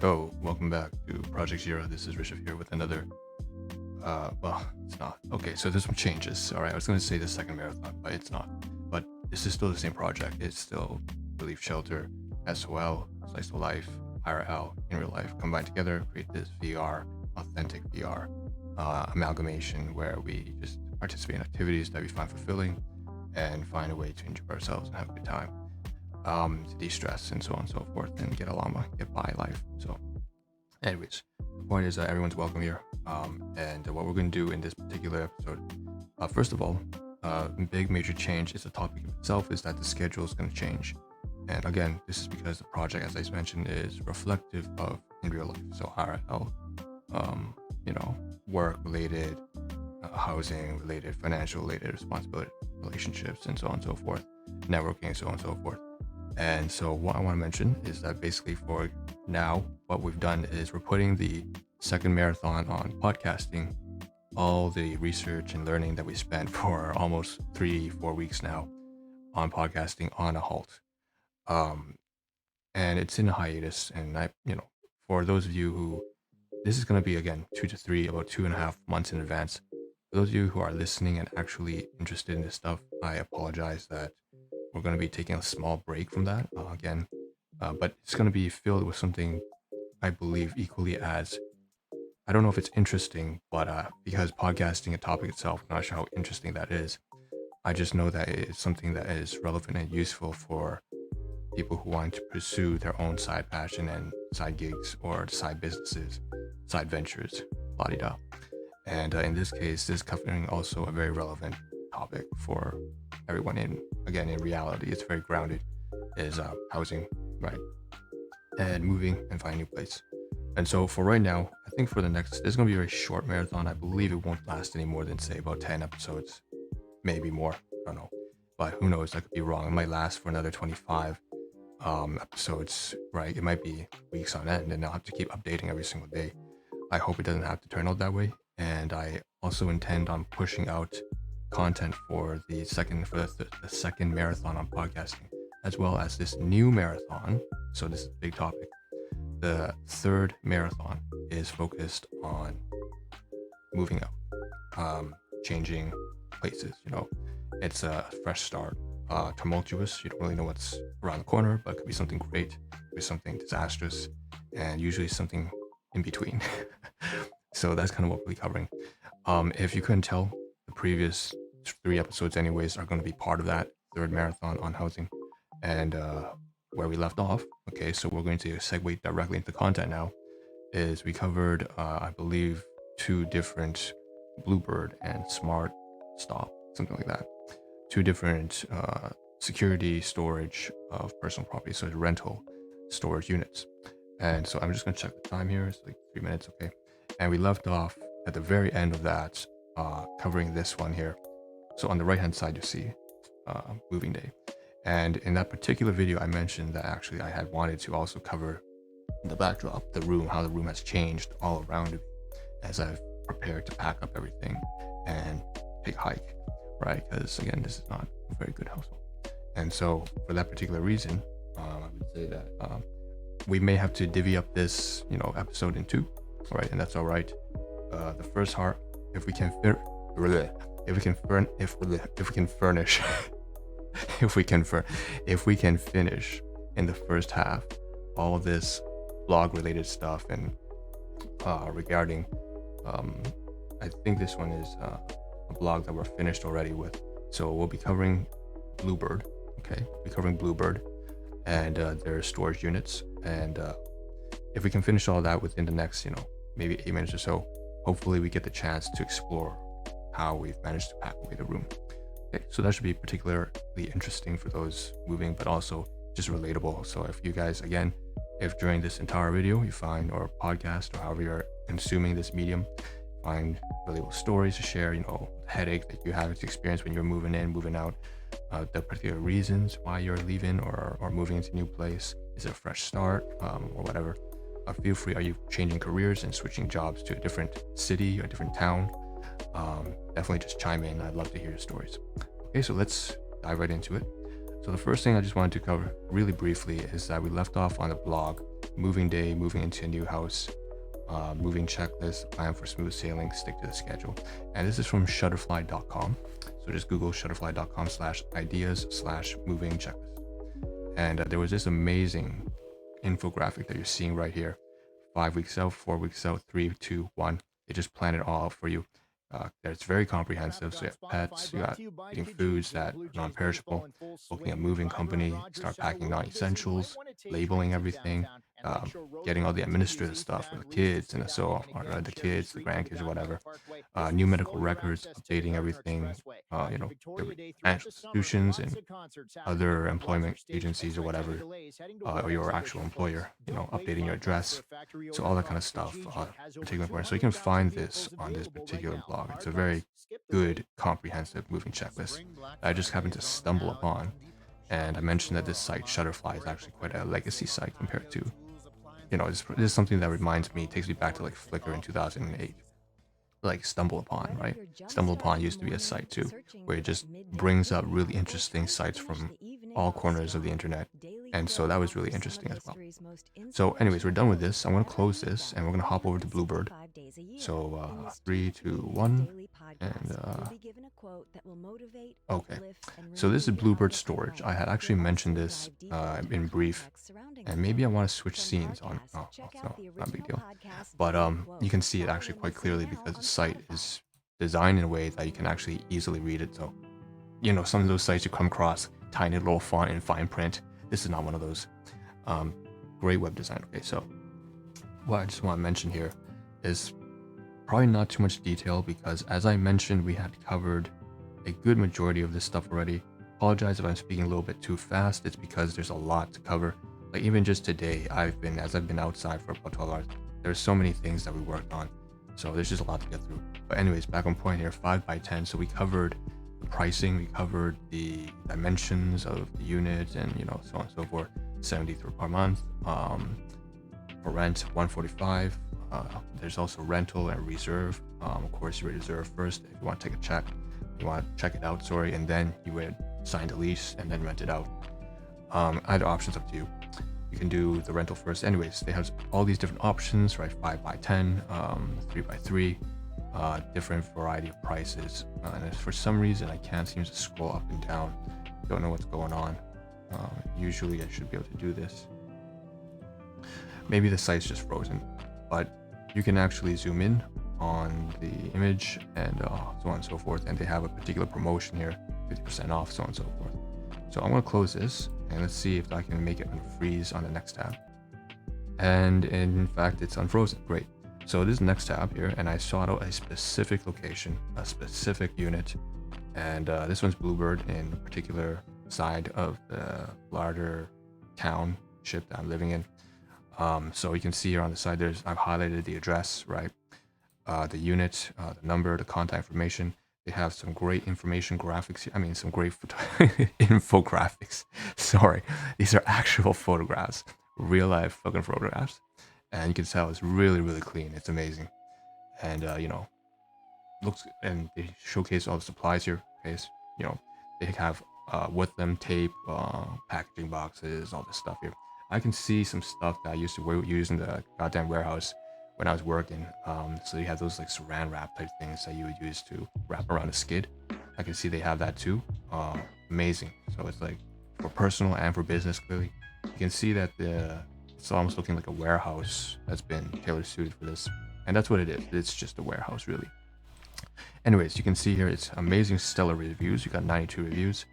Oh, welcome back to Project Zero. This is Rishabh here with another. Well, it's not. Okay, so there's some changes. All right, I was going to say the second marathon, but it's not. But this is still the same project. It's still Relief Shelter, SOL, Slice of Life, IRL, in real life, combined together, create this VR, authentic VR amalgamation where we just participate in activities that we find fulfilling and find a way to enjoy ourselves and have a good time. To de-stress and so on and so forth and get get by life. So anyways, the point is that everyone's welcome here. And what we're going to do in this particular episode, first of all, big major change is the topic itself is that the schedule is going to change. And again, this is because the project, as I mentioned, is reflective of in real life. So IRL, work related, housing related, financial related responsibility, relationships, and so on and so forth, networking, and so on and so forth. And so what I want to mention is that basically for now, what we've done is we're putting the second marathon on podcasting, all the research and learning that we spent for almost 3-4 weeks now on podcasting on a halt. And it's in a hiatus. And for those of you who, this is going to be again, about 2.5 months in advance. For those of you who are listening and actually interested in this stuff, I apologize that we're going to be taking a small break from that but it's going to be filled with something I believe equally as, I don't know if it's interesting, but because podcasting, a topic itself, I'm not sure how interesting that is. I just know that it's something that is relevant and useful for people who want to pursue their own side passion and side gigs or side businesses, side ventures, la-di-da. And in this case, this is covering also a very relevant topic for everyone in reality. It's very grounded, is housing, right? And moving and finding a new place. And so for right now, I think for the next, this is going to be a very short marathon. I believe it won't last any more than say about 10 episodes, maybe more. I don't know, but who knows? I could be wrong. It might last for another 25 episodes, right? It might be weeks on end and I'll have to keep updating every single day. I hope it doesn't have to turn out that way. And I also intend on pushing out content for the second marathon on podcasting, as well as this new marathon. So this is a big topic. The third marathon is focused on moving out, changing places. It's a fresh start, tumultuous. You don't really know what's around the corner, but it could be something great, it could be something disastrous, and usually something in between. So that's kind of what we'll be covering. If you couldn't tell, the previous 3 episodes anyways are going to be part of that third marathon on housing and where we left off. Okay, so we're going to segue directly into content now. Is we covered I believe 2 different BlueBird and Smart Stop, something like that, 2 different security storage of personal property, so it's rental storage units. And so I'm just going to check the time here. It's like 3 minutes. Okay, and we left off at the very end of that, covering this one here. So on the right hand side, you see moving day. And in that particular video, I mentioned that actually I had wanted to also cover the backdrop, the room, how the room has changed all around me as I've prepared to pack up everything and take a hike, right? Because again, this is not a very good household. And so for that particular reason, I would say that we may have to divvy up this, episode in 2, all right? And that's all right. The first part, if we can finish in the first half all of this blog related stuff and regarding I think this one is a blog that we're finished already with. So we'll be covering BlueBird. Okay, we'll be covering BlueBird and their storage units. And if we can finish all that within the next, maybe 8 minutes or so, hopefully we get the chance to explore how we've managed to pack away the room. Okay, so that should be particularly interesting for those moving, but also just relatable. So if you guys, again, if during this entire video you find, or podcast, or however you're consuming this medium, find relatable stories to share, the headache that you have to experience when you're moving in, moving out, the particular reasons why you're leaving or moving into a new place. Is it a fresh start or whatever? Feel free. Are you changing careers and switching jobs to a different city or a different town? Definitely just chime in. I'd love to hear your stories. Okay, so let's dive right into it. So the first thing I just wanted to cover really briefly is that we left off on the blog moving day, moving into a new house, moving checklist, plan for smooth sailing, stick to the schedule. And this is from shutterfly.com. So just Google shutterfly.com/ideas/moving checklist. And there was this amazing infographic that you're seeing right here. 5 weeks out, 4 weeks out, 3, 2, 1. They just plan it all out for you. It's very comprehensive. So you have pets, you got eating foods that are non-perishable, booking a moving company, start packing non-essentials, labeling everything, getting all the administrative stuff for the kids and so on, the kids, the grandkids, or whatever. New medical records, updating everything, your financial institutions and other employment agencies or whatever, or your actual employer, updating your address. So all that kind of stuff, particularly important. So you can find this on this particular blog. It's a very good, comprehensive moving checklist that I just happened to stumble upon. And I mentioned that this site, Shutterfly, is actually quite a legacy site compared to, this is something that reminds me, takes me back to like Flickr in 2008. Like Stumble Upon, right? Stumble Upon used to be a site too, where it just brings up really interesting sites from all corners of the internet. And so that was really interesting as well. So anyways, we're done with this. I'm going to close this and we're going to hop over to BlueBird. So 3, 2, 1. And okay. So this is BlueBird storage. I had actually mentioned this in brief, and maybe I want to switch scenes on. Oh, no, not a big deal. But you can see it actually quite clearly because the site is designed in a way that you can actually easily read it. So, some of those sites you come across, tiny little font in fine print. This is not one of those. Great web design. Okay, so what I just want to mention here is probably not too much detail because, as I mentioned, we had covered a good majority of this stuff already. Apologize if I'm speaking a little bit too fast. It's because there's a lot to cover. Like even just today, as I've been outside for about 12 hours, there's so many things that we worked on. So there's just a lot to get through. But anyways, back on point here, 5x10. So we covered the pricing, we covered the dimensions of the unit, and so on and so forth. 73 per month. For rent, 145. There's also rental and reserve. Of course, you would reserve first if you want to take a check. You want to check it out, and then you would sign the lease and then rent it out. Either option's up to you. You can do the rental first. Anyways, they have all these different options, right? 5x10, 3x3, different variety of prices. And for some reason, I can't seem to scroll up and down. Don't know what's going on. Usually, I should be able to do this. Maybe the site's just frozen, but you can actually zoom in on the image and so on and so forth. And they have a particular promotion here, 50% off, so on and so forth. So I'm going to close this and let's see if I can make it unfreeze on the next tab. And in fact, it's unfrozen. Great. So this is the next tab here, and I sought out a specific location, a specific unit. And this one's BlueBird in a particular side of the larger township that I'm living in. So you can see here on the side, I've highlighted the address, right? The unit, the number, the contact information. They have some great information graphics. I mean, some great infographics. Sorry, these are actual photographs, real life fucking photographs. And you can tell it's really, really clean. It's amazing. And, looks, and they showcase all the supplies here. Okay, so, they have with them tape, packaging boxes, all this stuff here. I can see some stuff that I used to use in the goddamn warehouse when I was working. So you have those like saran wrap type things that you would use to wrap around a skid. I can see they have that too. Amazing. So it's like for personal and for business, clearly. You can see that it's almost looking like a warehouse that's been tailor suited for this. And that's what it is. It's just a warehouse, really. Anyways, you can see here it's amazing, stellar reviews. You got 92 reviews.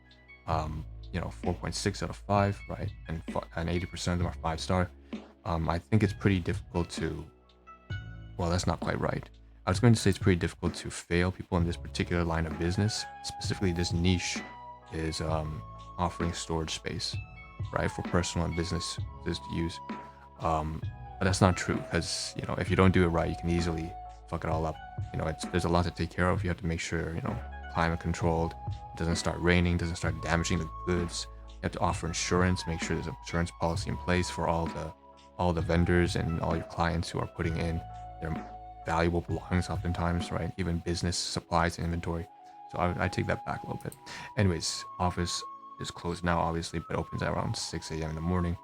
4.6 out of 5, right? And 80% of them are 5-star. I think it's pretty difficult to, well, that's not quite right. I was going to say it's pretty difficult to fail people in this particular line of business. Specifically, this niche is offering storage space, right? For personal and business to use. But that's not true because, if you don't do it right, you can easily fuck it all up. There's a lot to take care of. You have to make sure, climate controlled, it doesn't start raining, doesn't start damaging the goods. You have to offer insurance, make sure there's an insurance policy in place for all the vendors and all your clients who are putting in their valuable belongings oftentimes, right? Even business supplies and inventory. So I take that back a little bit. Anyways, office is closed now, obviously, but opens at around 6 a.m. in the morning.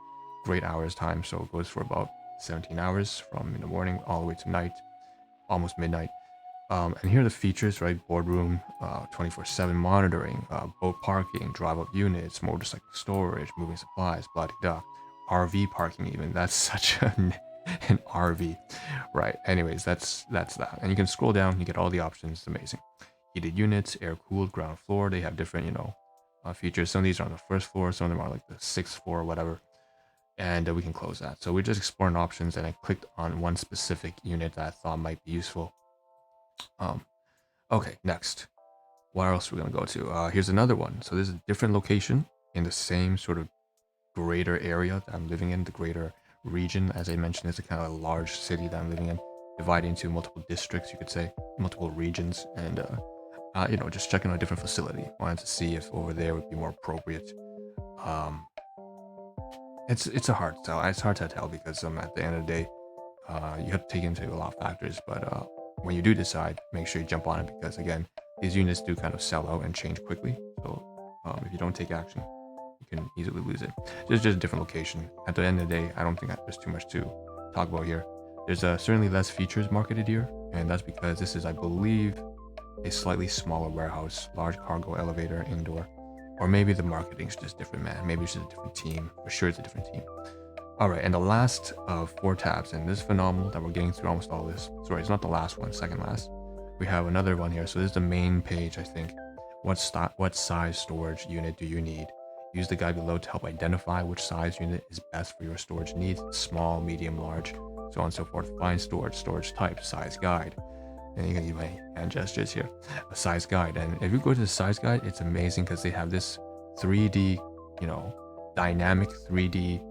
great hours time. So it goes for about 17 hours from in the morning all the way to night, almost midnight. And here are the features, right? Boardroom, 24/7 monitoring, boat parking, drive-up units, motorcycle storage, moving supplies, blah blah. RV parking even. That's such an RV, right? Anyways, that's that. And you can scroll down, you get all the options. It's amazing. Heated units, air cooled, ground floor. They have different, features. Some of these are on the first floor, some of them are like the sixth floor or whatever. And we can close that. So we're just exploring options, and I clicked on one specific unit that I thought might be useful. Okay, next. What else are we gonna go to? Here's another one. So this is a different location in the same sort of greater area that I'm living in, the greater region. As I mentioned, it's a kind of a large city that I'm living in, divided into multiple districts, you could say, multiple regions, and just checking on a different facility. Wanted to see if over there would be more appropriate. It's a hard tell. It's hard to tell because at the end of the day, you have to take into a lot of factors. But when you do decide, make sure you jump on it, because again, these units do kind of sell out and change quickly. So if you don't take action, you can easily lose it. Just a different location. At the end of the day, I don't think there's too much to talk about here. There's certainly less features marketed here, and that's because this is, I believe, a slightly smaller warehouse, large cargo elevator, indoor. Or maybe the marketing's just different, man. Maybe it's just a different team. For sure it's a different team. All right, and the last of 4 tabs, and this is phenomenal that we're getting through almost all this. Sorry, it's not the last one, second last. We have another one here. So this is the main page, I think. What size storage unit do you need? Use the guide below to help identify which size unit is best for your storage needs. Small, medium, large, so on and so forth. Find storage type, size guide. And you can use my hand gestures here. A size guide. And if you go to the size guide, it's amazing because they have this 3D, dynamic 3D,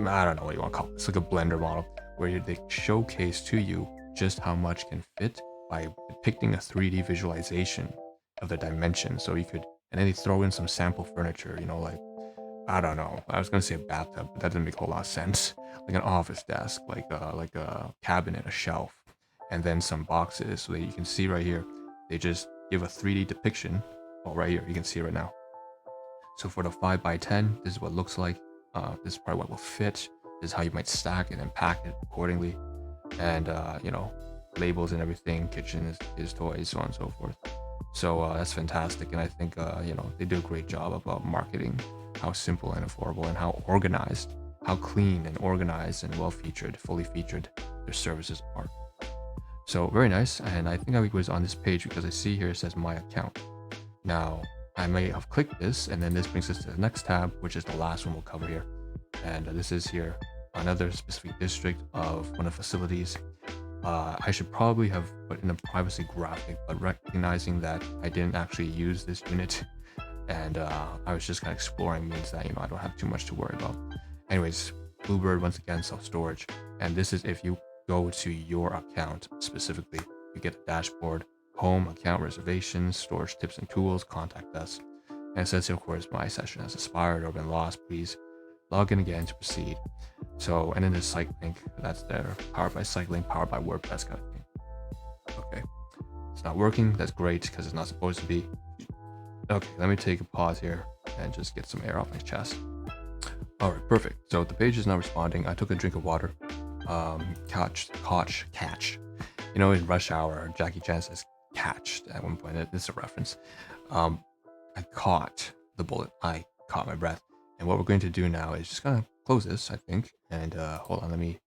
I don't know what you want to call it. It's like a blender model where they showcase to you just how much can fit by depicting a 3D visualization of the dimensions. So you could, and then they throw in some sample furniture, like, I don't know. I was going to say a bathtub, but that doesn't make a whole lot of sense. Like an office desk, like a cabinet, a shelf, and then some boxes so that you can see right here. They just give a 3D depiction. Oh, right here, you can see it right now. So for the 5x10, this is what it looks like. This is probably what will fit. This is how you might stack it and pack it accordingly. And, labels and everything, kitchen is toys, so on and so forth. So that's fantastic. And I think, they do a great job about marketing how simple and affordable and how organized, how clean and organized and well-featured, fully featured their services are. So very nice. And I think I was on this page because I see here it says my account. Now, I may have clicked this, and then this brings us to the next tab, which is the last one we'll cover here. And this is here, another specific district of one of the facilities. I should probably have put in a privacy graphic, but recognizing that I didn't actually use this unit, and I was just kind of exploring, means that, I don't have too much to worry about. Anyways, BlueBird, once again, self-storage. And this is if you go to your account specifically, you get a dashboard, home, account reservations, storage tips and tools, contact us. And it says, of course, my session has expired or been lost. Please log in again to proceed. So, and then there's site link, that's there, powered by site link, powered by WordPress kind of thing. Okay, it's not working. That's great because it's not supposed to be. Okay, let me take a pause here and just get some air off my chest. All right, perfect. So the page is now responding. I took a drink of water. Catch. In Rush Hour, Jackie Chan says catch at one point. This is a reference. I caught the bullet. I caught my breath. And what we're going to do now is just kind of close this, I think. And hold on, let me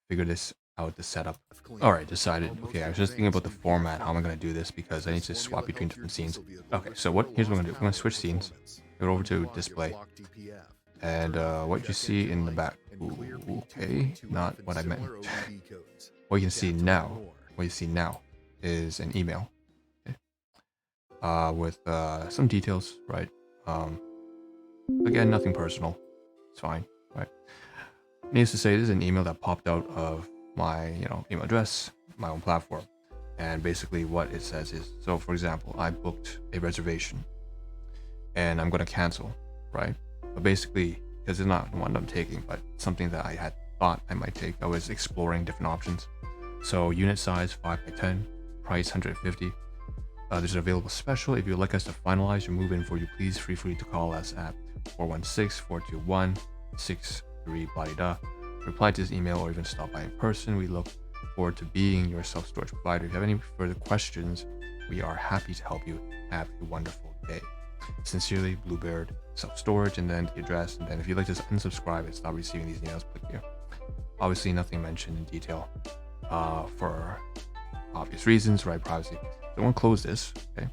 figure this out, the setup. All right, decided. Okay, I was just thinking about the format. How am I going to do this? Because I need to swap between different scenes. Okay, so here's what I'm going to do. I'm going to switch scenes. Go over to display. And what you see in the back. Ooh, okay, not what I meant. What you see now is an email. Okay. With some details, right? Again, nothing personal. It's fine, right? Needless to say, this is an email that popped out of my, email address, my own platform. And basically what it says is, so for example, I booked a reservation and I'm going to cancel, right? But basically, because it's not the one I'm taking, but something that I had thought I might take, I was exploring different options. So unit size 5x10, price 150. There's an available special. If you'd like us to finalize your move-in for you, please feel free to call us at 416-421-6300. query, blah, blah, reply to this email, or even stop by in person. We look forward to being your self-storage provider. If you have any further questions, we are happy to help you. Have a wonderful day. Sincerely, BlueBird Self-Storage, and then the address. And then if you'd like to unsubscribe and stop receiving these emails, click here. Obviously, nothing mentioned in detail for obvious reasons, right? Privacy. So I want to close this, okay?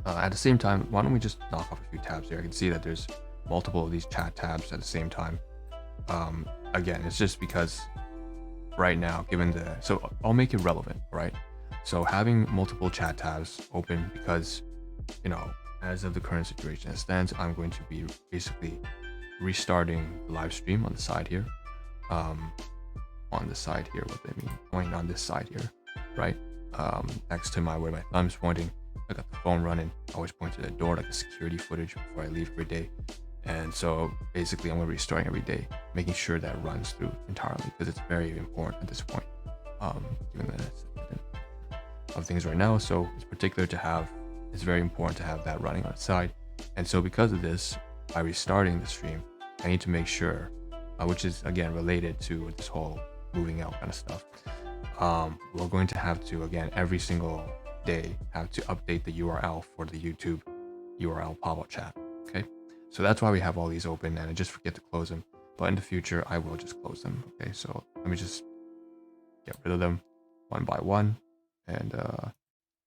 At the same time, why don't we just knock off a few tabs here? I can see that there's multiple of these chat tabs at the same time. Again, it's just because right now, so I'll make it relevant, right? So having multiple chat tabs open because, as of the current situation as stands, I'm going to be basically restarting the live stream on the side here. On the side here, what they mean, going on this side here, right? Next to where my thumb's pointing, I got the phone running. I always point to the door like a security footage before I leave every day. And so basically I'm going to be restarting every day, making sure that runs through entirely because it's very important at this point, given the of things right now. So it's very important to have that running on the side. And so because of this, by restarting the stream, I need to make sure, which is again related to this whole moving out kind of stuff. We're going to have to, again, every single day, have to update the URL for the YouTube URL pop-up chat. Okay, so that's why we have all these open, and I just forget to close them. But in the future, I will just close them. Okay, so let me just get rid of them one by one, and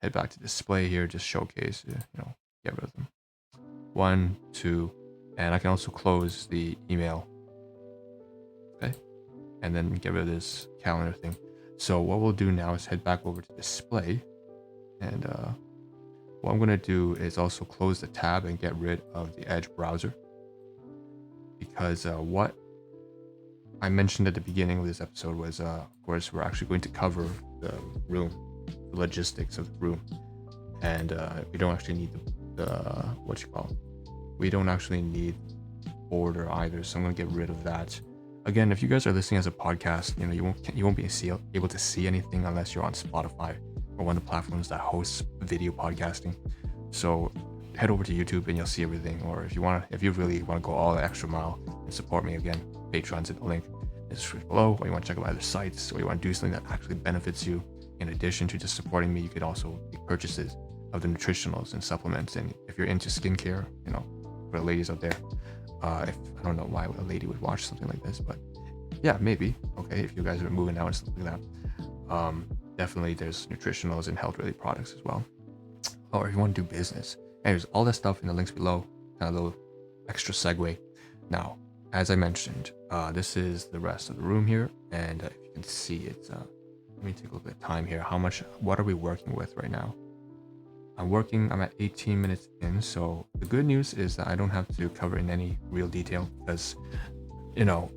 head back to display here, just showcase, get rid of them. 1, 2, and I can also close the email. Okay, and then get rid of this calendar thing. So what we'll do now is head back over to display, and what I'm going to do is also close the tab and get rid of the Edge browser, because what I mentioned at the beginning of this episode was, of course, we're actually going to cover the room, the logistics of the room, and we don't actually need we don't actually need order either, so I'm going to get rid of that. Again, if you guys are listening as a podcast, you won't be able to see anything unless you're on Spotify or one of the platforms that hosts video podcasting. So head over to YouTube and you'll see everything. Or if you really want to go all the extra mile and support me, again, Patreon's in the link in the description below. Or you want to check out my other sites, or you want to do something that actually benefits you in addition to just supporting me, you could also make purchases of the nutritionals and supplements. And if you're into skincare, for the ladies out there, I don't know why a lady would watch something like this, but yeah, maybe. Okay, if you guys are moving out and stuff like that, definitely there's nutritionals and health-related products as well. Or if you want to do business, anyways, all that stuff in the links below. Kind of a little extra segue. Now, as I mentioned, this is the rest of the room here, and if you can see, it's let me take a little bit of time here. What are we working with right now? I'm at 18 minutes in, so the good news is that I don't have to cover in any real detail because,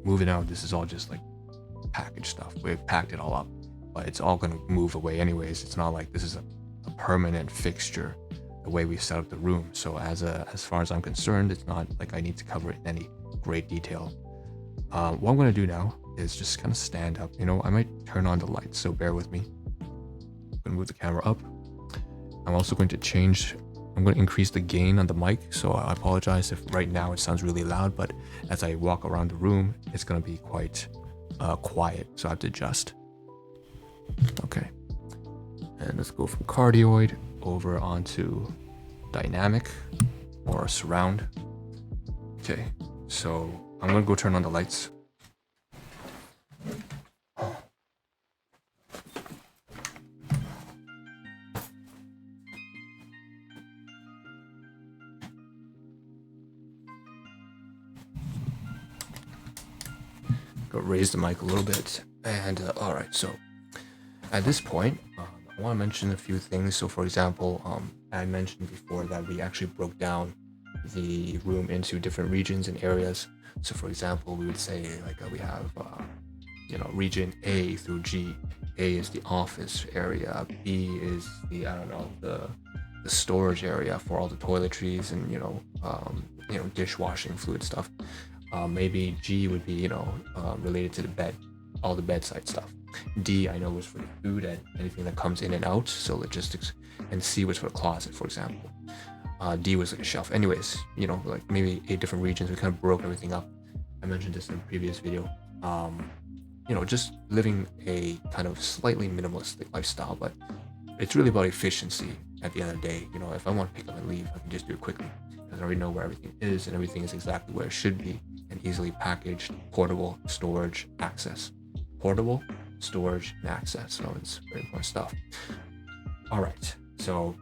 moving out, this is all just like package stuff. We've packed it all up, but it's all going to move away anyways. It's not like this is a permanent fixture, the way we set up the room. So as far as I'm concerned, it's not like I need to cover it in any great detail. What I'm going to do now is just kind of stand up. I might turn on the lights, so bear with me. I'm going to move the camera up. I'm also going to increase the gain on the mic, so I apologize if right now it sounds really loud, but as I walk around the room, it's going to be quite quiet, so I have to adjust. Okay, and let's go from cardioid over onto dynamic or surround. Okay, so I'm going to go turn on the lights. Raise the mic a little bit, and all right, so at this point I want to mention a few things. So for example, I mentioned before that we actually broke down the room into different regions and areas. So for example, we would say we have region A through G. A is the office area, B is the storage area for all the toiletries and dishwashing fluid stuff. Maybe G would be, related to the bed, all the bedside stuff. D, I know, was for the food and anything that comes in and out, so logistics. And C was for the closet, for example. D was like a shelf. Anyways, maybe 8 different regions. We kind of broke everything up. I mentioned this in a previous video. Um, just living a kind of slightly minimalistic lifestyle, but it's really about efficiency at the end of the day. If I want to pick up and leave, I can just do it quickly because I already know where everything is and everything is exactly where it should be and easily packaged, portable, storage, access. Portable, storage, and access. So it's very important stuff. All right. So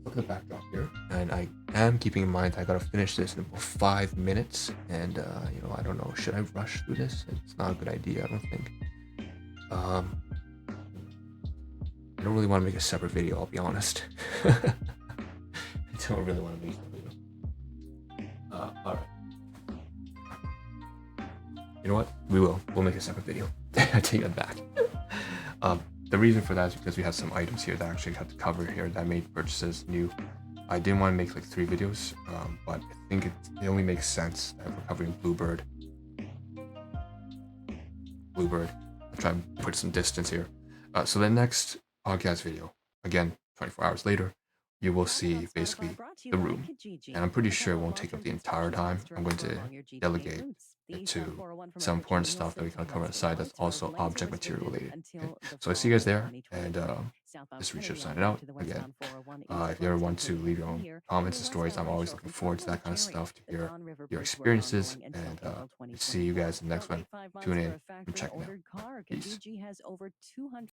look at the backdrop here, and I am keeping in mind I gotta finish this in about 5 minutes. And I don't know, should I rush through this? It's not a good idea, I don't think. Um, I don't really want to make a separate video. I'll be honest. I don't really want to make a video. All right. You know what? We'll make a separate video. I take that back. The reason for that is because we have some items here that I actually have to cover here that I made purchases new. I didn't want to make like 3 videos, but I think it only makes sense that we're covering BlueBird. I'll try and put some distance here. So the next podcast video, again, 24 hours later, you will see basically the room. And I'm pretty sure it won't take up the entire time. I'm going to delegate it to some important stuff that we can cover on the side that's also object material related. Okay? So I see you guys there, and this Research signing out again. If you ever want to leave your own comments and stories, I'm always looking forward to that kind of stuff to hear your experiences. And see you guys in the next one. Tune in and check it out. Peace.